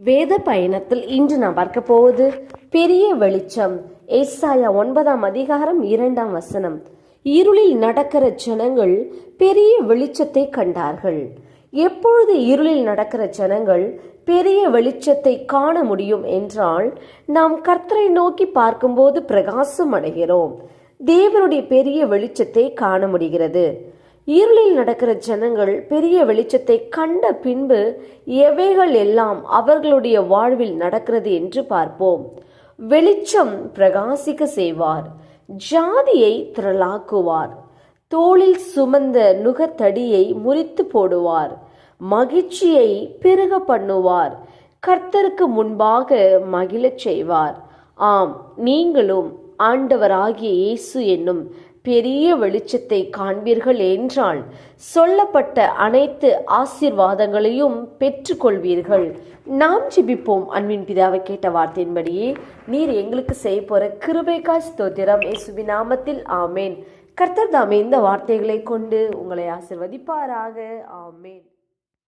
வேத பயணத்தில் இன்று நாம் பார்க்க போவது பெரிய வெளிச்சம். ஏசாயா 9ஆம் அதிகாரம் 2ஆம் வசனம். இருளில் நடக்கிற ஜனங்கள் பெரிய வெளிச்சத்தை கண்டார்கள். எப்பொழுது இருளில் நடக்கிற ஜனங்கள் பெரிய வெளிச்சத்தை காண முடியும் என்றால், நாம் கர்த்தரை நோக்கி பார்க்கும்போது பிரகாசம் அடைகிறோம். தேவனுடைய பெரிய வெளிச்சத்தை காண முடிகிறது. இருளில் நடக்கிற ஜனங்கள் பெரிய வெளிச்சத்தை கண்ட பின்பு எவைகள் எல்லாம் அவர்களுடைய வாழ்வில் நடக்கிறது என்று பார்ப்போம். வெளிச்சம் பிரகாசிக்க செய்வார், ஜாதியை திரளாக்குவார், தோளில் சுமந்த நுகத்தடியை முறித்து போடுவார், மகிழ்ச்சியை பெருக பண்ணுவார், கர்த்தருக்கு முன்பாக மகிழச் செய்வார். ஆம், நீங்களும் ஆண்டவராகிய இயேசு என்னும் பெரிய வெளிச்சத்தை காண்பீர்கள் என்றால் சொல்லப்பட்ட அனைத்து ஆசீர்வாதங்களையும் பெற்றுக்கொள்வீர்கள். நாம் ஜெபிப்போம். அன்பின் பிதாவை கேட்ட வார்த்தையின்படியே நீர் எங்களுக்கு செய்ய போற கிருபைக்காய் ஸ்தோத்திரம். இயேசுவின் நாமத்தில் ஆமேன். கர்த்தர் தாமே இந்த வார்த்தைகளை கொண்டு உங்களை ஆசீர்வதிப்பாராக. ஆமேன்.